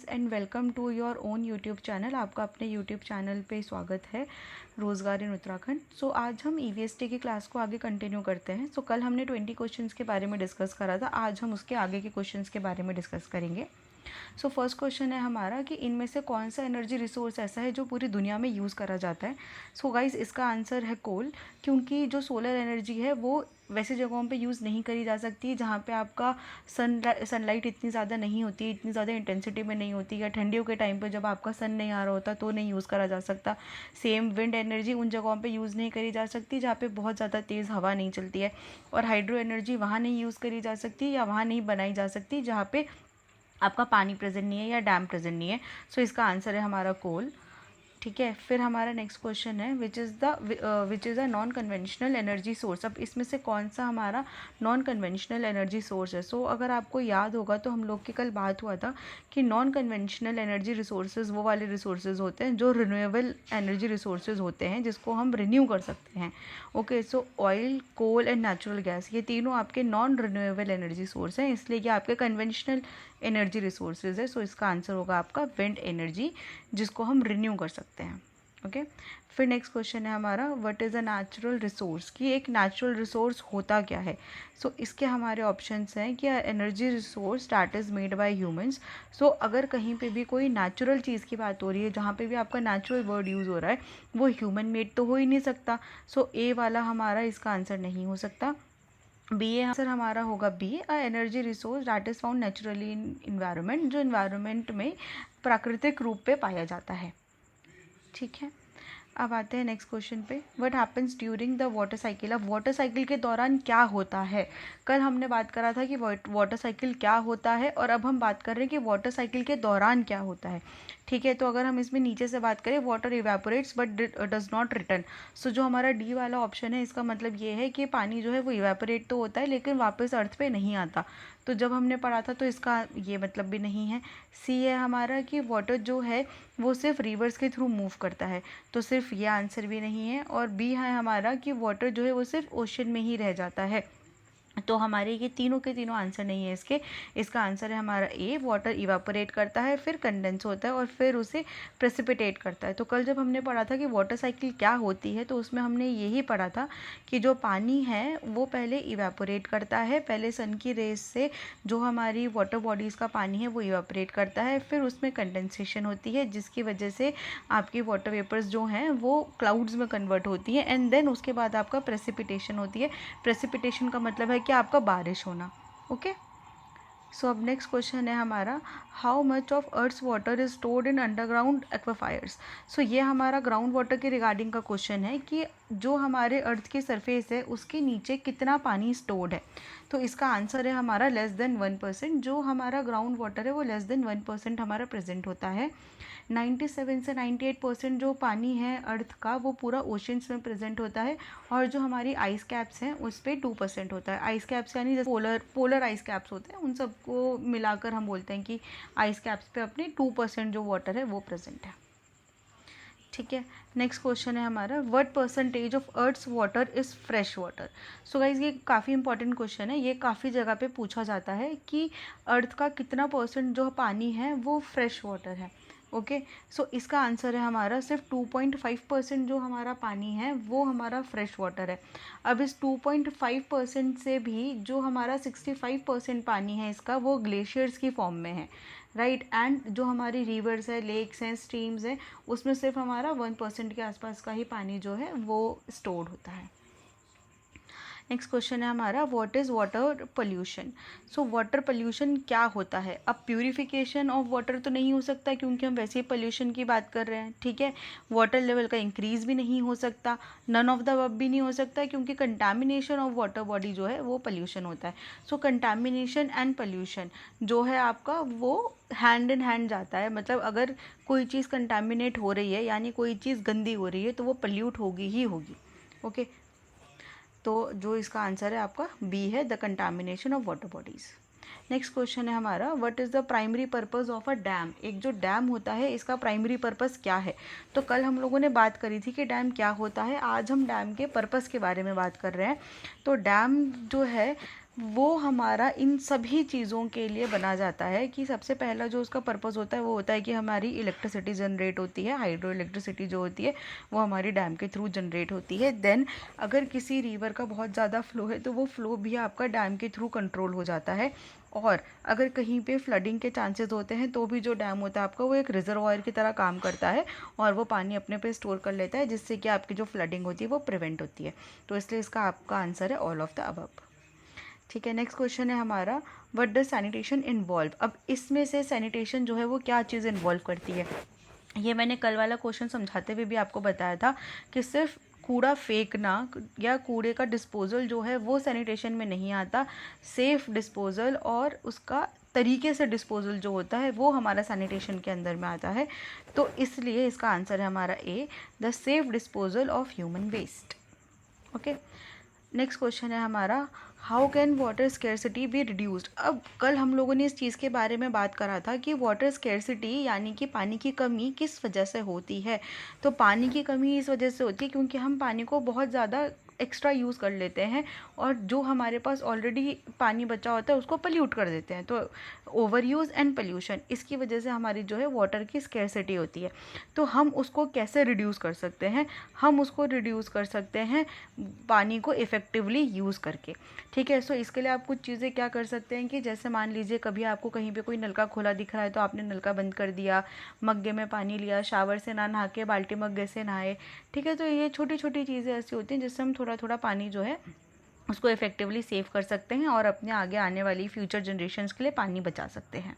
And welcome to your own YouTube channel. आपका अपने YouTube channel पे स्वागत है, रोज़गार इन उत्तराखंड। सो आज हम ईवीएसटी की क्लास को आगे कंटिन्यू करते हैं। सो कल हमने 20 क्वेश्चंस के बारे में डिस्कस करा था, आज हम उसके आगे के क्वेश्चंस के बारे में डिस्कस करेंगे। सो फर्स्ट क्वेश्चन है हमारा कि इनमें से कौन सा एनर्जी रिसोर्स ऐसा है जो पूरी दुनिया में यूज़ करा जाता है। सो गाइस, इसका आंसर है कोल, क्योंकि जो सोलर एनर्जी है वो वैसे जगहों पे यूज़ नहीं करी जा सकती जहाँ पे आपका सनलाइट इतनी ज़्यादा नहीं होती, इतनी ज़्यादा इंटेंसिटी में नहीं होती, या ठंडियों के टाइम पे जब आपका सन नहीं आ रहा होता तो नहीं यूज़ करा जा सकता। सेम विंड एनर्जी उन जगहों पे यूज़ नहीं करी जा सकती जहाँ पे बहुत ज़्यादा तेज़ हवा नहीं चलती है, और हाइड्रो एनर्जी वहाँ नहीं यूज़ करी जा सकती या वहाँ नहीं बनाई जा सकती जहाँ पे आपका पानी प्रेजेंट नहीं है या डैम प्रेजेंट नहीं है। सो इसका आंसर है हमारा कोल। ठीक है, फिर हमारा नेक्स्ट क्वेश्चन है which is a non conventional energy source. अब इसमें से कौन सा हमारा नॉन कन्वेंशनल एनर्जी सोर्स है। सो अगर आपको याद होगा तो हम लोग की कल बात हुआ था कि नॉन कन्वेंशनल एनर्जी रिसोर्सेज वो वाले रिसोर्सेज होते हैं जो रिन्यूएबल एनर्जी रिसोर्सेज होते हैं, जिसको हम रिन्यू कर सकते हैं। Okay, so oil, coal and natural gas, ये तीनों आपके नॉन रिन्यूएबल एनर्जी सोर्स हैं, इसलिए ये आपके कन्वेंशनल एनर्जी रिसोर्सेज है। सो इसका आंसर होगा आपका विंड एनर्जी, जिसको हम रिन्यू कर सकते हैं। ओके, फिर नेक्स्ट क्वेश्चन है हमारा what is a natural resource, कि एक नेचुरल रिसोर्स होता क्या है। सो इसके हमारे ऑप्शंस हैं कि energy resource that is made by humans. So अगर कहीं पे भी कोई नेचुरल चीज़ की बात हो रही है, जहाँ पे भी आपका नेचुरल वर्ड यूज़ हो रहा है, वो ह्यूमन मेड तो हो ही नहीं सकता। सो ए वाला हमारा इसका आंसर नहीं हो सकता। बी आंसर हमारा होगा B, a energy resource that is found naturally in environment, जो इन्वायरमेंट में प्राकृतिक रूप पे पाया जाता है। ठीक है, अब आते हैं नेक्स्ट क्वेश्चन पे। What happens during the water cycle. अब वाटर साइकिल के दौरान क्या होता है। कल हमने बात करा था कि वाटर साइकिल क्या होता है, और अब हम बात कर रहे हैं कि वाटर साइकिल के दौरान क्या होता है। ठीक है, तो अगर हम इसमें नीचे से बात करें, water evaporates but does not return. So जो हमारा डी वाला ऑप्शन है, इसका मतलब ये है कि पानी जो है वो इवेपोरेट तो होता है लेकिन वापस अर्थ पे नहीं आता। तो जब हमने पढ़ा था तो इसका ये मतलब भी नहीं है। सी है हमारा कि वाटर जो है वो सिर्फ रिवर्स के थ्रू मूव करता है, तो सिर्फ ये आंसर भी नहीं है। और बी है हमारा कि वाटर जो है वो सिर्फ ओशन में ही रह जाता है। तो हमारे ये तीनों के तीनों आंसर नहीं है इसके। इसका आंसर है हमारा ए, वाटर इवापोरेट करता है, फिर कंडेंस होता है और फिर उसे प्रेसिपिटेट करता है। तो कल जब हमने पढ़ा था कि वाटर साइकिल क्या होती है, तो उसमें हमने यही पढ़ा था कि जो पानी है वो पहले इवापोरेट करता है, पहले सन की रेस से जो हमारी वाटर बॉडीज़ का पानी है वो इवापोरेट करता है, फिर उसमें कंडेंसेशन होती है जिसकी वजह से आपकी वाटर वेपर्स जो हैं वो क्लाउड्स में कन्वर्ट होती है, एंड देन उसके बाद आपका प्रेसिपिटेशन होती है। प्रेसिपिटेशन का मतलब है कि आपका बारिश होना। ओके, सो अब नेक्स्ट क्वेश्चन है हमारा how much of earth's water is stored in underground aquifers. So ये हमारा ग्राउंड वाटर के रिगार्डिंग का क्वेश्चन है कि जो हमारे अर्थ की सरफेस है उसके नीचे कितना पानी स्टोर्ड है। तो इसका आंसर है हमारा लेस देन 1%। जो हमारा ग्राउंड वाटर है वो लेस देन 1% हमारा प्रेजेंट होता है। 97 से 98% जो पानी है अर्थ का वो पूरा ओशंस में प्रेजेंट होता है, और जो हमारी आइस कैप्स हैं उस पर 2% होता है। आइस कैप्स यानी जैसे पोलर आइस कैप्स होते हैं, उन सबको मिलाकर हम बोलते हैं कि आइस कैप्स पे अपने 2% जो वाटर है वो प्रेजेंट है। ठीक है, नेक्स्ट क्वेश्चन है हमारा what percentage of earth's water is fresh water. So guys, ये काफ़ी इंपॉर्टेंट क्वेश्चन है, ये काफ़ी जगह पे पूछा जाता है कि अर्थ का कितना परसेंट जो पानी है वो फ्रेश वाटर है। ओके, सो इसका आंसर है हमारा सिर्फ 2.5% जो हमारा पानी है वो हमारा फ्रेश वाटर है। अब इस 2.5% से भी जो हमारा 65% पानी है इसका वो ग्लेशियर्स की फॉर्म में है, राइट। एंड जो हमारी रिवर्स है, लेक्स हैं, स्ट्रीम्स हैं, उसमें सिर्फ हमारा 1% के आसपास का ही पानी जो है वो स्टोर्ड होता है। नेक्स्ट क्वेश्चन है हमारा what is water pollution. So water pollution क्या होता है। अब प्यूरिफिकेशन ऑफ वाटर तो नहीं हो सकता क्योंकि हम वैसे ही पोल्यूशन की बात कर रहे हैं। ठीक है, वाटर लेवल का इंक्रीज भी नहीं हो सकता, नन ऑफ द अबव भी नहीं हो सकता, क्योंकि कंटामिनेशन ऑफ वाटर बॉडी जो है वो पोल्यूशन होता है। सो कंटामिनेशन एंड पोल्यूशन जो है आपका वो हैंड इन हैंड जाता है। मतलब अगर कोई चीज़ कंटामिनेट हो रही है यानी कोई चीज़ गंदी हो रही है तो वो पोल्यूट होगी ही होगी। ओके, तो जो इसका आंसर है आपका बी है, the contamination of water bodies. Next question है हमारा what is the primary purpose of a dam. एक जो डैम होता है इसका प्राइमरी पर्पस क्या है। तो कल हम लोगों ने बात करी थी कि डैम क्या होता है, आज हम डैम के पर्पस के बारे में बात कर रहे हैं। तो डैम जो है वो हमारा इन सभी चीज़ों के लिए बना जाता है कि सबसे पहला जो उसका पर्पस होता है वो होता है कि हमारी इलेक्ट्रिसिटी जनरेट होती है, हाइड्रो इलेक्ट्रिसिटी जो होती है वो हमारी डैम के थ्रू जनरेट होती है। देन अगर किसी रिवर का बहुत ज़्यादा फ्लो है तो वो फ्लो भी आपका डैम के थ्रू कंट्रोल हो जाता है। और अगर कहीं पे फ्लडिंग के चांसेस होते हैं तो भी जो डैम होता है आपका वो एक रिजर्वॉयर की तरह काम करता है और वो पानी अपने पे स्टोर कर लेता है, जिससे कि आपकी जो फ्लडिंग होती है वो प्रिवेंट होती है। तो इसलिए इसका आपका आंसर है ऑल ऑफ द अबव। ठीक है, नेक्स्ट क्वेश्चन है हमारा, व्हाट डज सैनिटेशन इन्वॉल्व। अब इसमें से सैनिटेशन जो है वो क्या चीज़ इन्वॉल्व करती है, ये मैंने कल वाला क्वेश्चन समझाते हुए भी आपको बताया था कि सिर्फ कूड़ा फेंकना या कूड़े का डिस्पोजल जो है वो सैनिटेशन में नहीं आता, सेफ डिस्पोजल और उसका तरीके से डिस्पोजल जो होता है वो हमारा सैनिटेशन के अंदर में आता है। तो इसलिए इसका आंसर है हमारा A, the safe disposal of human waste. Okay, next question है हमारा, how can water scarcity be reduced. अब कल हम लोगों ने इस चीज़ के बारे में बात करा था कि वाटर स्केर्सिटी यानी कि पानी की कमी किस वजह से होती है। तो पानी की कमी इस वजह से होती है क्योंकि हम पानी को बहुत ज़्यादा एक्स्ट्रा यूज़ कर लेते हैं और जो हमारे पास ऑलरेडी पानी बचा होता है उसको पल्यूट कर देते हैं। तो ओवर यूज़ एंड पल्यूशन, इसकी वजह से हमारी जो है वाटर की स्केर्सिटी होती है। तो हम उसको कैसे रिड्यूस कर सकते हैं, हम उसको रिड्यूस कर सकते हैं पानी को इफ़ेक्टिवली यूज़ करके। ठीक है, सो इसके लिए आप कुछ चीज़ें क्या कर सकते हैं कि जैसे मान लीजिए कभी आपको कहीं पे कोई नलका खुला दिख रहा है तो आपने नलका बंद कर दिया, मग्गे में पानी लिया, शावर से ना नहा के बाल्टी मग्गे से नहाए। ठीक है, तो ये छोटी छोटी चीज़ें ऐसी होती हैं जिससे हम थोड़ा थोड़ा पानी जो है उसको इफ़ेक्टिवली सेव कर सकते हैं और अपने आगे आने वाली फ्यूचर जनरेशन्स के लिए पानी बचा सकते हैं।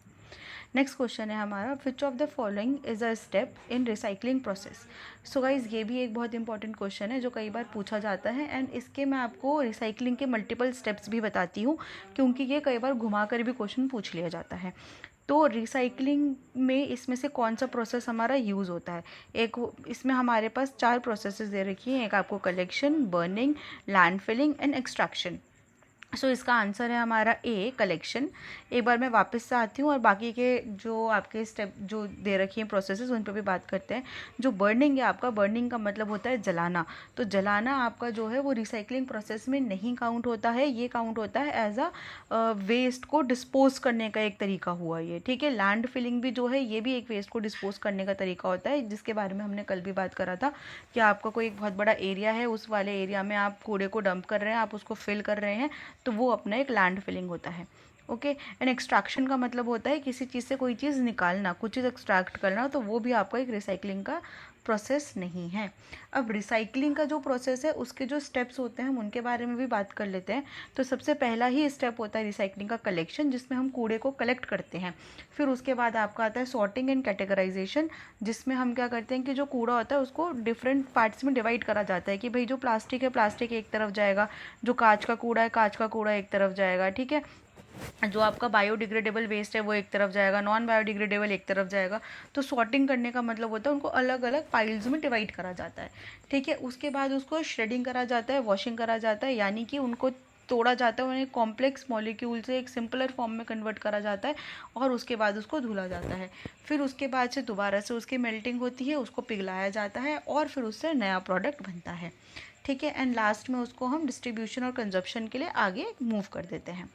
नेक्स्ट क्वेश्चन है हमारा, which of the following is a step in recycling process. So guys ये भी एक बहुत इंपॉर्टेंट क्वेश्चन है जो कई बार पूछा जाता है एंड इसके मैं आपको रिसाइकलिंग के मल्टीपल स्टेप्स भी बताती हूँ क्योंकि ये कई बार घुमा कर भी क्वेश्चन पूछ लिया जाता है। तो रिसाइकलिंग में इसमें से कौन सा प्रोसेस हमारा यूज़ होता है, एक इसमें हमारे पास 4 प्रोसेसेस दे रखी हैं, एक आपको कलेक्शन, बर्निंग, लैंडफिलिंग एंड एक्सट्रैक्शन। सो इसका आंसर है हमारा ए, कलेक्शन। एक बार मैं वापस से आती हूँ और बाकी के जो आपके स्टेप जो दे रखी हैं प्रोसेसेस उन पर भी बात करते हैं। जो बर्निंग है आपका, बर्निंग का मतलब होता है जलाना। तो जलाना आपका जो है वो रिसाइकलिंग प्रोसेस में नहीं काउंट होता है, ये काउंट होता है एज अ वेस्ट को डिस्पोज करने का एक तरीका हुआ ये। ठीक है, लैंड फिलिंग भी जो है ये भी एक वेस्ट को डिस्पोज करने का तरीका होता है जिसके बारे में हमने कल भी बात करा था कि आपका कोई एक बहुत बड़ा एरिया है, उस वाले एरिया में आप कूड़े को डंप कर रहे हैं, आप उसको फिल कर रहे हैं, तो वो अपना एक लैंड फिलिंग होता है। ओके, एंड एक्सट्रैक्शन का मतलब होता है किसी चीज़ से कोई चीज़ निकालना, कुछ चीज़ एक्सट्रैक्ट करना, तो वो भी आपका एक रिसाइकलिंग का प्रोसेस नहीं है। अब रिसाइकलिंग का जो प्रोसेस है उसके जो स्टेप्स होते हैं हम उनके बारे में भी बात कर लेते हैं। तो सबसे पहला ही स्टेप होता है रिसाइकलिंग का कलेक्शन, जिसमें हम कूड़े को कलेक्ट करते हैं। फिर उसके बाद आपका आता है सॉर्टिंग एंड कैटेगराइजेशन, जिसमें हम क्या करते हैं कि जो कूड़ा होता है उसको डिफरेंट पार्ट्स में डिवाइड करा जाता है कि भाई जो प्लास्टिक है प्लास्टिक एक तरफ जाएगा, जो कांच का कूड़ा है कांच का कूड़ा एक तरफ जाएगा। ठीक है, जो आपका बायोडिग्रेडेबल वेस्ट है वो एक तरफ जाएगा, नॉन बायोडिग्रेडेबल एक तरफ जाएगा। तो सॉर्टिंग करने का मतलब होता है उनको अलग अलग पाइल्स में डिवाइड करा जाता है। ठीक है, उसके बाद उसको श्रेडिंग करा जाता है, वॉशिंग करा जाता है, यानी कि उनको तोड़ा जाता है, उन्हें कॉम्प्लेक्स मॉलिक्यूल से एक सिंपलर फॉर्म में कन्वर्ट करा जाता है और उसके बाद उसको धुला जाता है। फिर उसके बाद से दोबारा से उसकी मेल्टिंग होती है, उसको पिघलाया जाता है और फिर उससे नया प्रोडक्ट बनता है। ठीक है, एंड लास्ट में उसको हम डिस्ट्रीब्यूशन और कंजप्शन के लिए आगे मूव कर देते हैं।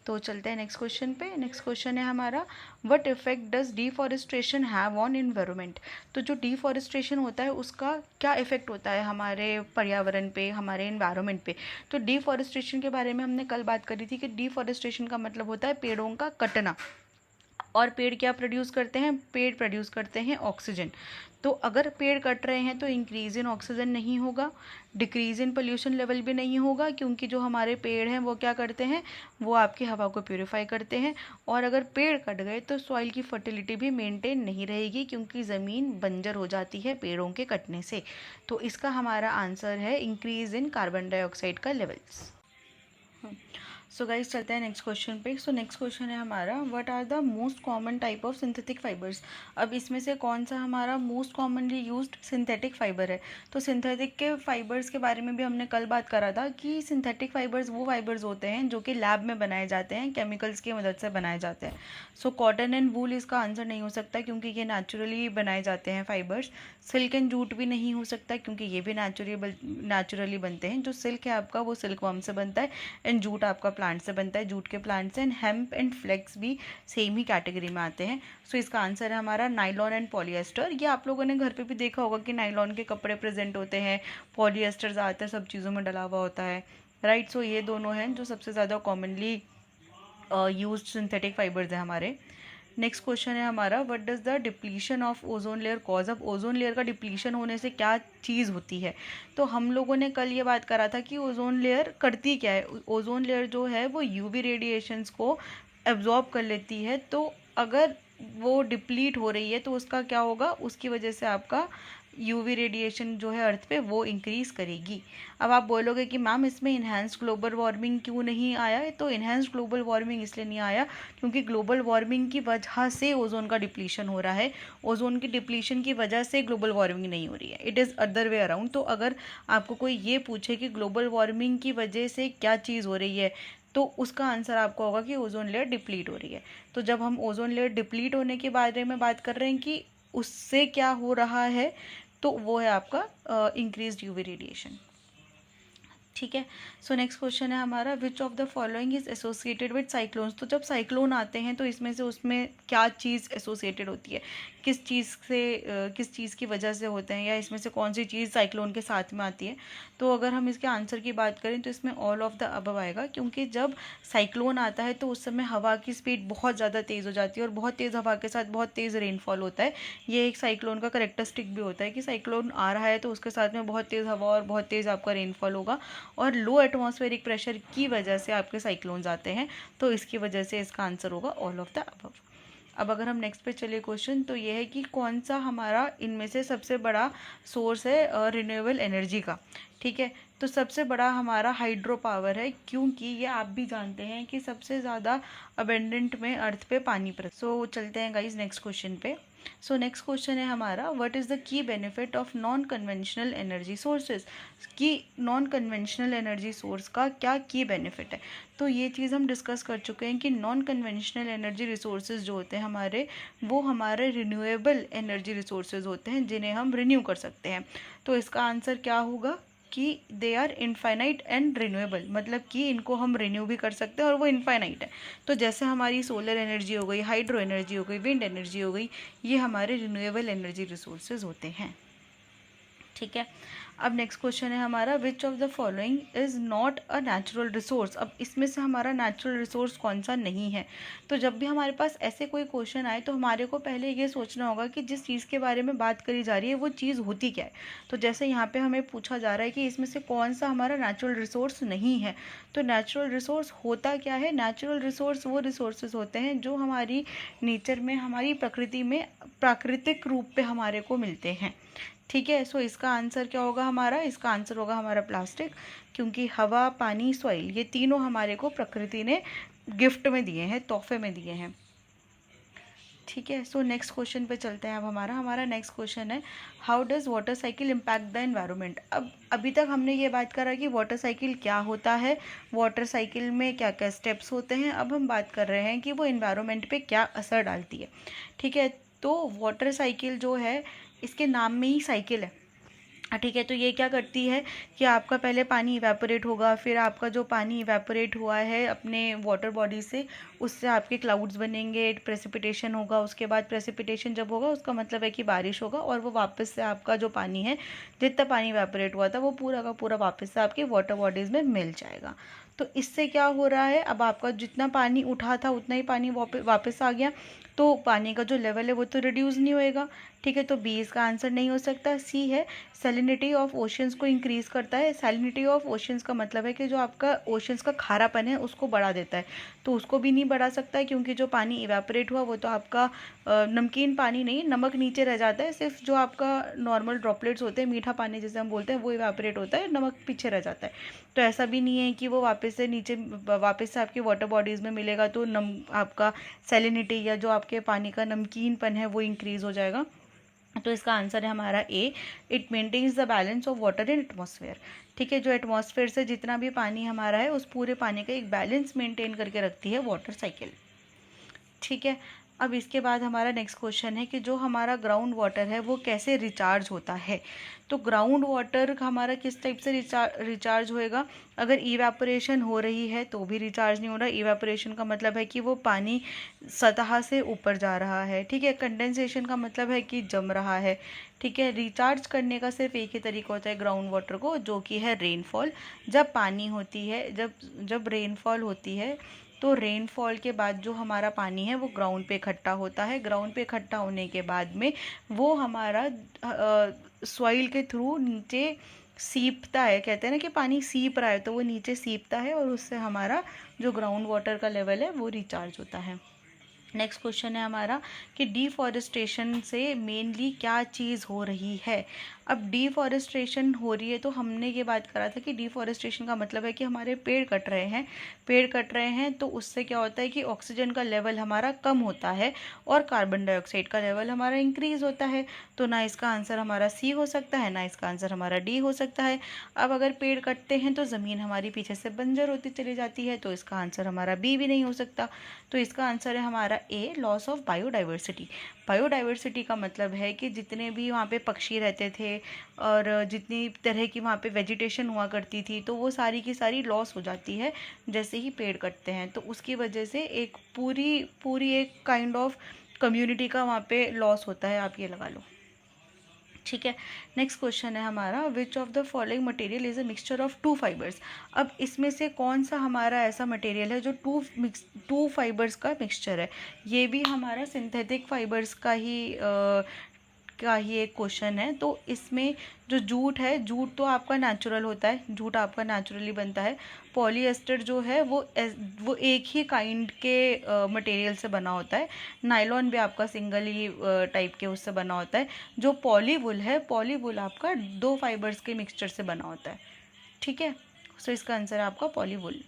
तो चलते हैं नेक्स्ट क्वेश्चन पे। नेक्स्ट क्वेश्चन है हमारा, what effect does deforestation have on environment. तो जो डिफॉरेस्टेशन होता है उसका क्या इफेक्ट होता है हमारे पर्यावरण पे, हमारे इन्वायरमेंट पे। तो डिफॉरेस्टेशन के बारे में हमने कल बात करी थी कि डिफॉरेस्टेशन का मतलब होता है पेड़ों का कटना। और पेड़ क्या प्रोड्यूस करते हैं, पेड़ प्रोड्यूस करते हैं ऑक्सीजन। तो अगर पेड़ कट रहे हैं तो इंक्रीज इन ऑक्सीजन नहीं होगा, डिक्रीज इन पोल्यूशन लेवल भी नहीं होगा, क्योंकि जो हमारे पेड़ हैं वो क्या करते हैं, वो आपकी हवा को प्यूरिफाई करते हैं। और अगर पेड़ कट गए तो सॉइल की फर्टिलिटी भी मेंटेन नहीं रहेगी क्योंकि ज़मीन बंजर हो जाती है पेड़ों के कटने से। तो इसका हमारा आंसर है इंक्रीज इन कार्बन डाइऑक्साइड का लेवल्स। सो गाइस चलते हैं नेक्स्ट क्वेश्चन पे। सो नेक्स्ट क्वेश्चन है हमारा, what are the most common type of synthetic fibres. अब इसमें से कौन सा हमारा most commonly used synthetic fibre है। तो सिंथेटिक के फाइबर्स के बारे में भी हमने कल बात करा था कि सिंथेटिक फाइबर्स वो फाइबर्स होते हैं जो कि लैब में बनाए जाते हैं, केमिकल्स की मदद से बनाए जाते हैं। सो कॉटन एंड वूल इसका आंसर नहीं हो सकता क्योंकि ये नेचुरली बनाए जाते हैं फाइबर्स। सिल्क एंड जूट भी नहीं हो सकता क्योंकि ये भी नेचुरली बनते हैं। जो सिल्क है आपका वो सिल्क वर्म से बनता है एंड जूट आपका प्लांट से बनता है, जूट के प्लांट से। एंड हेम्प एंड फ्लेक्स भी सेम ही कैटेगरी में आते हैं। सो इसका आंसर है हमारा नाइलॉन एंड पॉलिएस्टर। ये आप लोगों ने घर पे भी देखा होगा कि नाइलॉन के कपड़े प्रेजेंट होते हैं, पॉलिएस्टर ज़्यादातर सब चीज़ों में डला हुआ होता है, राइट। सो ये दोनों हैं जो सबसे ज़्यादा कॉमनली यूज्ड सिंथेटिक फाइबर्स हैं हमारे। नेक्स्ट क्वेश्चन है हमारा, what does the depletion of ozone layer cause. अब ओजोन लेयर का डिप्लीशन होने से क्या चीज़ होती है। तो हम लोगों ने कल ये बात करा था कि ओजोन लेयर करती क्या है। ओजोन लेयर जो है वो यूवी रेडिएशंस को एब्जॉर्ब कर लेती है। तो अगर वो डिप्लीट हो रही है तो उसका क्या होगा, उसकी वजह से आपका यूवी रेडिएशन जो है अर्थ पे वो इंक्रीज़ करेगी। अब आप बोलोगे कि मैम इसमें इन्हेंस्ड ग्लोबल वार्मिंग क्यों नहीं आया। तो इन्हेंस्ड ग्लोबल वार्मिंग इसलिए नहीं आया क्योंकि ग्लोबल वार्मिंग की वजह से ओजोन का डिप्लीशन हो रहा है। ओजोन की डिप्लीशन की वजह से ग्लोबल वार्मिंग नहीं हो रही है, it is other way around. तो अगर आपको कोई ये पूछे कि ग्लोबल वार्मिंग की वजह से क्या चीज़ हो रही है, तो उसका आंसर आपको होगा कि ओजोन लेयर डिप्लीट हो रही है। तो जब हम ओजोन लेयर डिप्लीट होने के बारे में बात कर रहे हैं कि उससे क्या हो रहा है, तो वो है आपका इंक्रीज्ड यूवी रेडिएशन। ठीक है। सो नेक्स्ट क्वेश्चन है हमारा, which of the following is associated with cyclones. तो जब साइक्लोन आते हैं तो इसमें से उसमें क्या चीज़ एसोसिएटेड होती है, किस चीज़ से किस चीज़ की वजह से होते हैं, या इसमें से कौन सी चीज़ साइक्लोन के साथ में आती है। तो अगर हम इसके आंसर की बात करें तो इसमें ऑल ऑफ द अबव आएगा, क्योंकि जब साइक्लोन आता है तो उस समय हवा की स्पीड बहुत ज़्यादा तेज़ हो जाती है और बहुत तेज़ हवा के साथ बहुत तेज़ रेनफॉल होता है। ये एक साइक्लोन का करेक्टरिस्टिक भी होता है कि साइक्लोन आ रहा है तो उसके साथ में बहुत तेज़ हवा और बहुत तेज़ आपका रेनफॉल होगा, और लो एटमॉस्फेरिक प्रेशर की वजह से आपके साइक्लोन्स आते हैं। तो इसकी वजह से इसका आंसर होगा ऑल ऑफ द अबव। अब अगर हम नेक्स्ट पे चले क्वेश्चन, तो ये है कि कौन सा हमारा इनमें से सबसे बड़ा सोर्स है रिन्यूएबल एनर्जी का। ठीक है। तो सबसे बड़ा हमारा हाइड्रो पावर है, क्योंकि ये आप भी जानते हैं कि सबसे ज़्यादा अबेंडेंट में अर्थ पे पानी पर। सो चलते हैं गाइज नेक्स्ट क्वेश्चन पे। सो नेक्स्ट क्वेश्चन है हमारा, what is the key benefit of non conventional energy sources. कि नॉन कन्वेंशनल एनर्जी सोर्स का क्या की बेनिफिट है। तो ये चीज़ हम डिस्कस कर चुके हैं कि नॉन कन्वेंशनल एनर्जी रिसोर्सेज जो होते हैं हमारे, वो हमारे रिन्यूएबल एनर्जी रिसोर्सेज होते हैं जिन्हें हम रिन्यू कर सकते हैं। तो इसका आंसर क्या होगा कि they are infinite and renewable, मतलब कि इनको हम रिन्यू भी कर सकते हैं और वो इनफाइनाइट है। तो जैसे हमारी सोलर एनर्जी हो गई, हाइड्रो एनर्जी हो गई, विंड एनर्जी हो गई, ये हमारे रिन्यूएबल एनर्जी रिसोर्सेज होते हैं। ठीक है। अब नेक्स्ट क्वेश्चन है हमारा, which of the following is not a natural resource. अब इसमें से हमारा नेचुरल रिसोर्स कौन सा नहीं है। तो जब भी हमारे पास ऐसे कोई क्वेश्चन आए तो हमारे को पहले ये सोचना होगा कि जिस चीज़ के बारे में बात करी जा रही है वो चीज़ होती क्या है। तो जैसे यहाँ पे हमें पूछा जा रहा है कि इसमें से कौन सा हमारा नेचुरल रिसोर्स नहीं है। तो नेचुरल रिसोर्स होता क्या है। नेचुरल रिसोर्स वो रिसोर्सेज होते हैं जो हमारी नेचर में, हमारी प्रकृति में प्राकृतिक रूप पे हमारे को मिलते हैं। ठीक है। सो इसका आंसर क्या होगा हमारा, इसका आंसर होगा हमारा प्लास्टिक, क्योंकि हवा, पानी, सॉइल, ये तीनों हमारे को प्रकृति ने गिफ्ट में दिए हैं, तोहफे में दिए हैं। ठीक है। सो नेक्स्ट क्वेश्चन पे चलते हैं। अब हमारा नेक्स्ट क्वेश्चन है, how does water cycle impact the environment. अब अभी तक हमने ये बात करा कि वाटर साइकिल क्या होता है, वाटर साइकिल में क्या क्या स्टेप्स होते हैं। अब हम बात कर रहे हैं कि वो एनवायरनमेंट पे क्या असर डालती है। ठीक है। तो वाटर साइकिल जो है, इसके नाम में ही साइकिल है। ठीक है। तो ये क्या करती है कि आपका पहले पानी इवेपोरेट होगा, फिर आपका जो पानी इवेपोरेट हुआ है अपने वाटर बॉडी से, उससे आपके क्लाउड्स बनेंगे, प्रेसिपिटेशन होगा। उसके बाद प्रेसिपिटेशन जब होगा उसका मतलब है कि बारिश होगा, और वो वापस से आपका जो पानी है, जितना पानी इवेपोरेट हुआ था वो पूरा का पूरा वापस से आपके वाटर बॉडीज़ में मिल जाएगा। तो इससे क्या हो रहा है, अब आपका जितना पानी उठा था उतना ही पानी वापस आ गया, तो पानी का जो लेवल है वो तो रिड्यूस नहीं होएगा। ठीक है। तो बी इसका आंसर नहीं हो सकता। सी है, सैलिनिटी ऑफ ओशंस को इंक्रीज करता है। सैलिनिटी ऑफ ओशंस का मतलब है कि जो आपका ओशंस का खारापन है उसको बढ़ा देता है, तो उसको भी नहीं बढ़ा सकता है, क्योंकि जो पानी इवेपोरेट हुआ वो तो आपका नमकीन पानी नहीं, नमक नीचे रह जाता है। सिर्फ जो आपका नॉर्मल ड्रॉपलेट्स होते हैं, मीठा पानी जिसे हम बोलते हैं, वो इवेपोरेट होता है, नमक पीछे रह जाता है। तो ऐसा भी नहीं है कि वो वापस से नीचे, वापस से आपके वाटर बॉडीज़ में मिलेगा तो आपका सैलिनिटी या जो आपके पानी का नमकीनपन है वो इंक्रीज़ हो जाएगा। तो इसका आंसर है हमारा A, it maintains the balance of water in atmosphere. ठीक है। जो एटमॉस्फेयर से जितना भी पानी हमारा है उस पूरे पानी का एक बैलेंस मेंटेन करके रखती है वाटर साइकिल। ठीक है। अब इसके बाद हमारा नेक्स्ट क्वेश्चन है कि जो हमारा ग्राउंड वाटर है वो कैसे रिचार्ज होता है। तो ग्राउंड वाटर हमारा किस टाइप से रिचार्ज होएगा। अगर इवेपोरेशन हो रही है तो भी रिचार्ज नहीं हो रहा। इवेपोरेशन का मतलब है कि वो पानी सतह से ऊपर जा रहा है, ठीक है। कंडेंसेशन का मतलब है कि जम रहा है, ठीक है। रिचार्ज करने का सिर्फ एक ही तरीका होता है ग्राउंड वाटर को, जो कि है रेनफॉल। जब पानी होती है, जब रेनफॉल होती है तो रेनफॉल के बाद जो हमारा पानी है वो ग्राउंड पे इकट्ठा होता है। ग्राउंड पे इकट्ठा होने के बाद में वो हमारा सॉइल के थ्रू नीचे सीपता है। कहते हैं ना कि पानी सीप रहा है, तो वो नीचे सीपता है और उससे हमारा जो ग्राउंड वाटर का लेवल है वो रिचार्ज होता है। नेक्स्ट क्वेश्चन है हमारा कि डिफॉरेस्टेशन से मेनली क्या चीज़ हो रही है। अब डिफॉरेस्टेशन हो रही है तो हमने ये बात करा था कि डिफॉरेस्टेशन का मतलब है कि हमारे पेड़ कट रहे हैं। पेड़ कट रहे हैं तो उससे क्या होता है कि ऑक्सीजन का लेवल हमारा कम होता है और कार्बन डाइऑक्साइड का लेवल हमारा इंक्रीज होता है। तो ना इसका आंसर हमारा सी हो सकता है, ना इसका आंसर हमारा डी हो सकता है। अब अगर पेड़ कटते हैं तो ज़मीन हमारी पीछे से बंजर होती चली जाती है, तो इसका आंसर हमारा बी भी नहीं हो सकता। तो इसका आंसर है हमारा ए, लॉस ऑफ बायोडाइवर्सिटी। बायोडाइवर्सिटी का मतलब है कि जितने भी वहाँ पे पक्षी रहते थे और जितनी तरह की वहाँ पे वेजिटेशन हुआ करती थी, तो वो सारी की सारी लॉस हो जाती है जैसे ही पेड़ कटते हैं। तो उसकी वजह से एक पूरी एक काइंड ऑफ कम्युनिटी का वहाँ पे लॉस होता है, आप ये लगा लो, ठीक है। नेक्स्ट क्वेश्चन है हमारा, which of the following material is a mixture of two fibres. अब इसमें से कौन सा हमारा ऐसा मटेरियल है जो टू फाइबर्स का मिक्सचर है। ये भी हमारा सिंथेटिक फाइबर्स का ही एक क्वेश्चन है। तो इसमें जो जूट है, जूट तो आपका नेचुरल होता है, जूट आपका नेचुरली बनता है। पॉलीएस्टर जो है वो एक ही काइंड के मटेरियल से बना होता है। नायलॉन भी आपका सिंगल ही टाइप के उससे बना होता है। जो पॉलीवुल है, पॉलीवुल आपका दो फाइबर्स के मिक्सचर से बना होता है, ठीक है। सो इसका आंसर है आपका पॉलीवुल।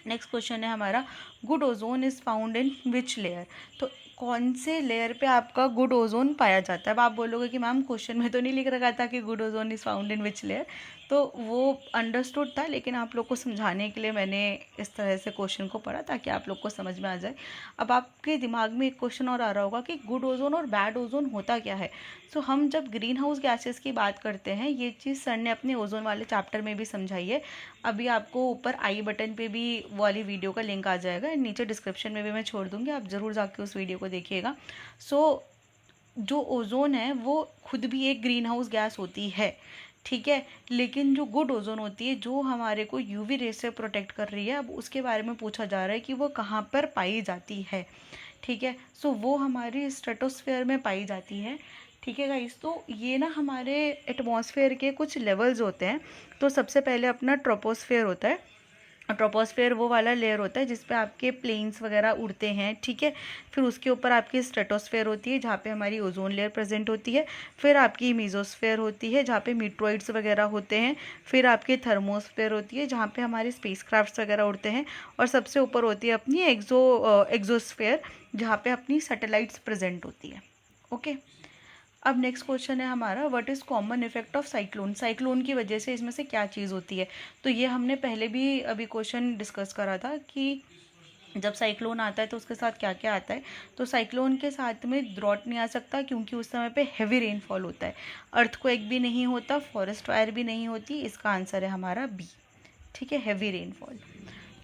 नेक्स्ट क्वेश्चन है हमारा, good ozone is found in which layer. तो कौन से लेयर पे आपका गुड ओजोन पाया जाता है। अब आप बोलोगे कि मैम क्वेश्चन में तो नहीं लिख रखा था कि good ozone is found in which layer. तो वो अंडरस्टूड था, लेकिन आप लोग को समझाने के लिए मैंने इस तरह से क्वेश्चन को पढ़ा ताकि आप लोग को समझ में आ जाए। अब आपके दिमाग में एक क्वेश्चन और आ रहा होगा कि गुड ओजोन और बैड ओजोन होता क्या है। सो हम जब ग्रीन हाउस गैसेस की बात करते हैं, ये चीज़ सर ने अपने ओजोन वाले चैप्टर में भी समझाई है। अभी आपको ऊपर आई बटन पे भी वाली वीडियो का लिंक आ जाएगा, नीचे डिस्क्रिप्शन में भी मैं छोड़ दूँगी, आप ज़रूर जाके उस वीडियो को देखिएगा। सो जो ओजोन है वो खुद भी एक ग्रीन हाउस गैस होती है, ठीक है। लेकिन जो गुड ओजोन होती है, जो हमारे को यूवी रेस से प्रोटेक्ट कर रही है, अब उसके बारे में पूछा जा रहा है कि वो कहाँ पर पाई जाती है, ठीक है। सो वो हमारी स्ट्रेटोस्फेयर में पाई जाती है, ठीक है गाइस। तो ये ना हमारे एटमॉस्फेयर के कुछ लेवल्स होते हैं। तो सबसे पहले अपना ट्रोपोस्फेयर होता है। ट्रोपोस्फेयर वो वाला लेयर होता है जिस पे आपके प्लेन्स वगैरह उड़ते हैं, ठीक है। फिर उसके ऊपर आपकी स्ट्रेटोस्फेयर होती है जहाँ पे हमारी ओजोन लेयर प्रेजेंट होती है। फिर आपकी मीजोस्फेयर होती है जहाँ पे मीट्रॉइड्स वगैरह होते हैं। फिर आपकी थर्मोस्फेयर होती है जहाँ पे हमारे स्पेसक्राफ्ट्स वगैरह उड़ते हैं। और सबसे ऊपर होती है अपनी एक्जोस्फेयर जहाँ पे अपनी सैटेलाइट्स प्रेजेंट होती है, ओके। अब नेक्स्ट क्वेश्चन है हमारा, what is common effect of cyclone. Cyclone की वजह से इसमें से क्या चीज़ होती है। तो ये हमने पहले भी अभी क्वेश्चन डिस्कस करा था कि जब साइक्लोन आता है तो उसके साथ क्या क्या आता है। तो साइक्लोन के साथ में ड्रॉट नहीं आ सकता क्योंकि उस समय पे हैवी रेनफॉल होता है। अर्थक्वेक भी नहीं होता, फॉरेस्ट फायर भी नहीं होती। इसका आंसर है हमारा बी, ठीक है, हैवी रेनफॉल,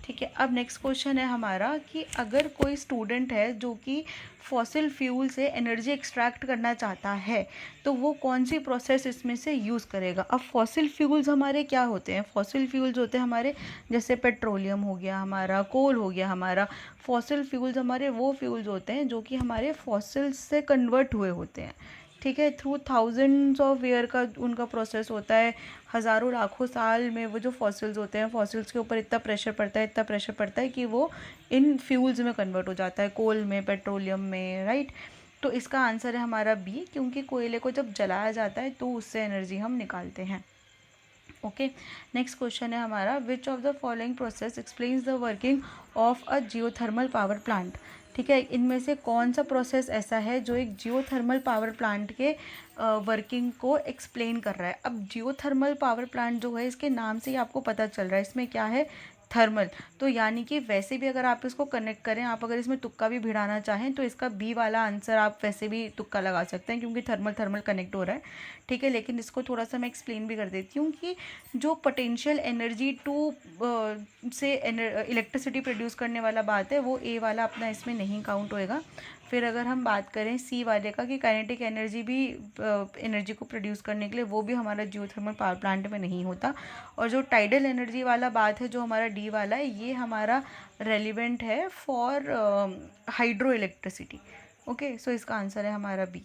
ठीक है। अब नेक्स्ट क्वेश्चन है हमारा कि अगर कोई स्टूडेंट है जो कि फॉसिल फ्यूल से एनर्जी एक्सट्रैक्ट करना चाहता है तो वो कौन सी प्रोसेस इसमें से यूज़ करेगा। अब फॉसिल फ्यूल्स हमारे क्या होते हैं। फॉसिल फ्यूल्स होते हैं हमारे, जैसे पेट्रोलियम हो गया हमारा, कोल हो गया हमारा। फॉसिल फ्यूल्स हमारे वो फ्यूल्स होते हैं जो कि हमारे फॉसिल्स से कन्वर्ट हुए होते हैं, ठीक है। थ्रू थाउजेंड्स ऑफ ईयर का उनका प्रोसेस होता है। हज़ारों लाखों साल में वो जो फॉसिल्स होते हैं, फॉसिल्स के ऊपर इतना प्रेशर पड़ता है कि वो इन फ्यूल्स में कन्वर्ट हो जाता है, कोल में, पेट्रोलियम में, राइट। तो इसका आंसर है हमारा बी, क्योंकि कोयले को जब जलाया जाता है तो उससे एनर्जी हम निकालते हैं, ओके। नेक्स्ट क्वेश्चन है हमारा, which of the following process explains the working of a geothermal power plant. ठीक है, इनमें से कौन सा प्रोसेस ऐसा है जो एक जियोथर्मल पावर प्लांट के वर्किंग को एक्सप्लेन कर रहा है। अब जियोथर्मल पावर प्लांट जो है, इसके नाम से ही आपको पता चल रहा है इसमें क्या है, थर्मल। तो यानी कि वैसे भी अगर आप इसको कनेक्ट करें, आप अगर इसमें तुक्का भी भिड़ाना चाहें तो इसका बी वाला आंसर आप वैसे भी तुक्का लगा सकते हैं, क्योंकि थर्मल थर्मल कनेक्ट हो रहा है, ठीक है। लेकिन इसको थोड़ा सा मैं एक्सप्लेन भी कर देती हूँ कि जो पोटेंशियल एनर्जी टू से इलेक्ट्रिसिटी प्रोड्यूस करने वाला बात है, वो ए वाला अपना इसमें नहीं काउंट होएगा। फिर अगर हम बात करें सी वाले का कि काइनेटिक एनर्जी भी एनर्जी को प्रोड्यूस करने के लिए, वो भी हमारा जियोथर्मल पावर प्लांट में नहीं होता। और जो टाइडल एनर्जी वाला बात है, जो हमारा डी वाला है, ये हमारा रेलिवेंट है for hydroelectricity. Okay, so इसका आंसर है हमारा बी।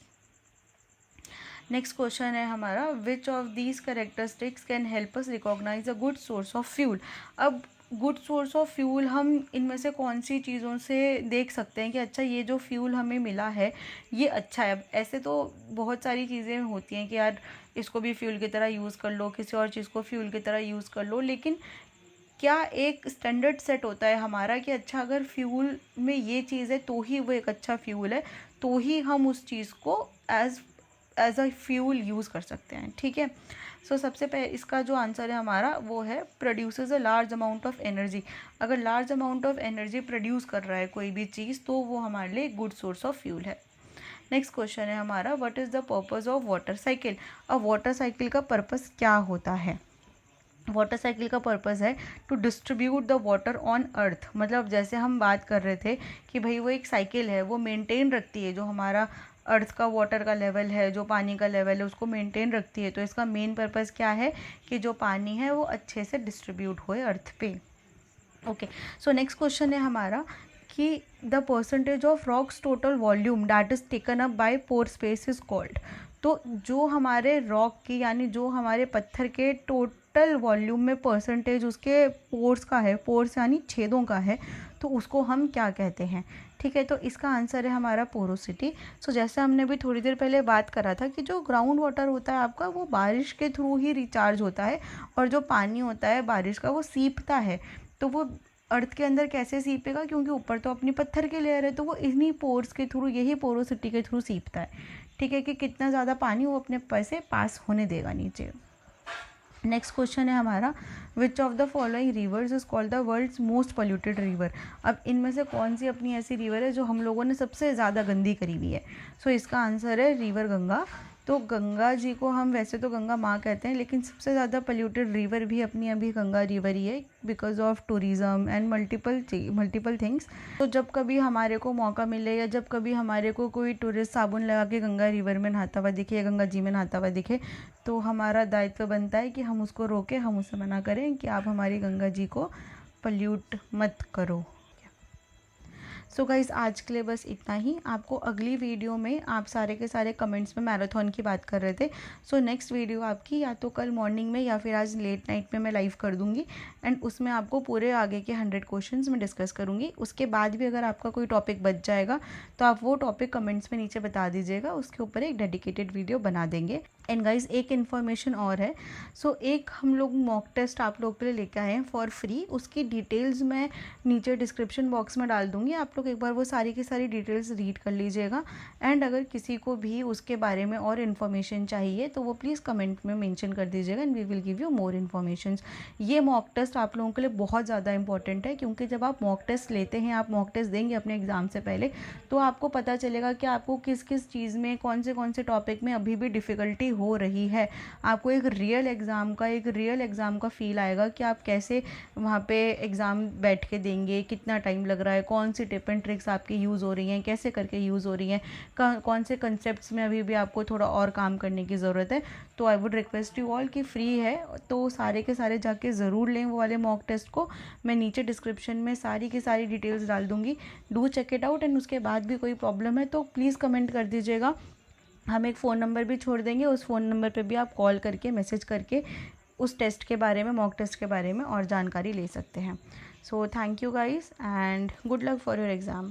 नेक्स्ट क्वेश्चन है हमारा, which of these characteristics can help us recognise a good source of fuel. अब गुड सोर्स ऑफ फ्यूल हम इनमें से कौन सी चीज़ों से देख सकते हैं कि अच्छा ये जो फ्यूल हमें मिला है ये अच्छा है। अब ऐसे तो बहुत सारी चीज़ें होती हैं कि यार इसको भी फ्यूल की तरह यूज़ कर लो, किसी और चीज़ को फ्यूल की तरह यूज़ कर लो, लेकिन क्या एक स्टैंडर्ड सेट होता है हमारा कि अच्छा अगर फ्यूल में ये चीज़ है तो ही वो एक अच्छा फ्यूल है, तो ही हम उस चीज़ को एज अ फ्यूल यूज़ कर सकते हैं, ठीक है। सो सबसे पहले इसका जो आंसर है हमारा वो है produces a large amount of energy. अगर large amount of energy produce कर रहा है कोई भी चीज़ तो वो हमारे लिए गुड सोर्स ऑफ फ्यूल है। नेक्स्ट क्वेश्चन है हमारा, what is the purpose of water cycle. अब वाटर साइकिल का पर्पस क्या होता है। वाटर साइकिल का पर्पस है to distribute the water on earth. मतलब जैसे हम बात कर रहे थे कि भाई वो एक साइकिल है, वो मेंटेन रखती है जो हमारा अर्थ का वाटर का लेवल है, जो पानी का लेवल है, उसको मेंटेन रखती है। तो इसका मेन पर्पस क्या है कि जो पानी है वो अच्छे से डिस्ट्रीब्यूट होए अर्थ पे। ओके, सो नेक्स्ट क्वेश्चन है हमारा कि the percentage of rocks total volume that is taken up by pore space is called. तो जो हमारे रॉक की यानी जो हमारे पत्थर के टोटल वॉल्यूम में परसेंटेज उसके पोर्स का है, पोर्स यानी छेदों का है, तो उसको हम क्या कहते हैं, ठीक है। तो इसका आंसर है हमारा पोरोसिटी। सो जैसे हमने भी थोड़ी देर पहले बात करा था कि जो ग्राउंड वाटर होता है आपका वो बारिश के थ्रू ही रिचार्ज होता है, और जो पानी होता है बारिश का वो सीपता है। तो वो अर्थ के अंदर कैसे सीपेगा, क्योंकि ऊपर तो अपनी पत्थर की लेयर है, तो वो इन्हीं पोर्स के थ्रू, यही पोरोसिटी के थ्रू सीपता है, ठीक है, कि कितना ज़्यादा पानी वो अपने पैसे पास होने देगा नीचे। नेक्स्ट क्वेश्चन है हमारा, which of the following rivers is called the world's most polluted river. अब इनमें से कौन सी अपनी ऐसी रिवर है जो हम लोगों ने सबसे ज़्यादा गंदी करी हुई है। सो इसका आंसर है रिवर गंगा। तो गंगा जी को हम वैसे तो गंगा माँ कहते हैं, लेकिन सबसे ज़्यादा पोल्यूटेड रिवर भी अपनी अभी गंगा रिवर ही है, because of tourism and multiple things. तो जब कभी हमारे को मौका मिले या जब कभी हमारे को कोई टूरिस्ट साबुन लगा के गंगा रिवर में नहाता हुआ दिखे या गंगा जी में नहाता हुआ दिखे, तो हमारा दायित्व बनता है कि हम उसको रोकें, हम उससे मना करें कि आप हमारी गंगा जी को पोल्यूट मत करो। सो गाइज़ आज के लिए बस इतना ही। आपको अगली वीडियो में आप सारे के सारे कमेंट्स में मैराथन की बात कर रहे थे, सो नेक्स्ट वीडियो आपकी या तो कल मॉर्निंग में या फिर आज लेट नाइट में मैं लाइव कर दूंगी, एंड उसमें आपको पूरे आगे के 100 क्वेश्चंस में डिस्कस करूंगी। उसके बाद भी अगर आपका कोई टॉपिक बच जाएगा तो आप वो टॉपिक कमेंट्स में नीचे बता दीजिएगा, उसके ऊपर एक डेडिकेटेड वीडियो बना देंगे। एंड गाइज एक इन्फॉर्मेशन और है, सो एक हम लोग मॉक टेस्ट आप लोग के लिए लेके आए हैं फॉर फ्री। उसकी डिटेल्स मैं नीचे डिस्क्रिप्शन बॉक्स में डाल दूंगी, आप लोग एक बार वो सारी की सारी डिटेल्स रीड कर लीजिएगा। एंड अगर किसी को भी उसके बारे में और इन्फॉर्मेशन चाहिए तो वो प्लीज़ कमेंट में मेंशन कर दीजिएगा, and we will give you more information. ये मॉक टेस्ट आप लोगों के लिए बहुत ज़्यादा इंपॉर्टेंट है, क्योंकि जब आप मॉक टेस्ट लेते हैं, आप मॉक टेस्ट देंगे अपने एग्ज़ाम से पहले, तो आपको पता चलेगा कि आपको किस किस चीज़ में कौन से टॉपिक में अभी भी डिफ़िकल्टी हो रही है। आपको एक रियल एग्ज़ाम का फील आएगा कि आप कैसे वहाँ पे एग्ज़ाम बैठ के देंगे, कितना टाइम लग रहा है, कौन सी टिप एंड ट्रिक्स आपकी यूज़ हो रही हैं, कैसे करके यूज़ हो रही हैं, कौन से कंसेप्ट्स में अभी भी आपको थोड़ा और काम करने की ज़रूरत है। तो I would request you all कि फ्री है तो सारे के सारे जाके ज़रूर लें वो वाले मॉक टेस्ट को। मैं नीचे डिस्क्रिप्शन में सारी की सारी डिटेल्स डाल दूँगी, do check it out. And उसके बाद भी कोई प्रॉब्लम है तो प्लीज़ कमेंट कर दीजिएगा, हम एक फ़ोन नंबर भी छोड़ देंगे, उस फ़ोन नंबर पे भी आप कॉल करके मैसेज करके उस टेस्ट के बारे में, मॉक टेस्ट के बारे में और जानकारी ले सकते हैं। So thank you guys and good luck for your exam.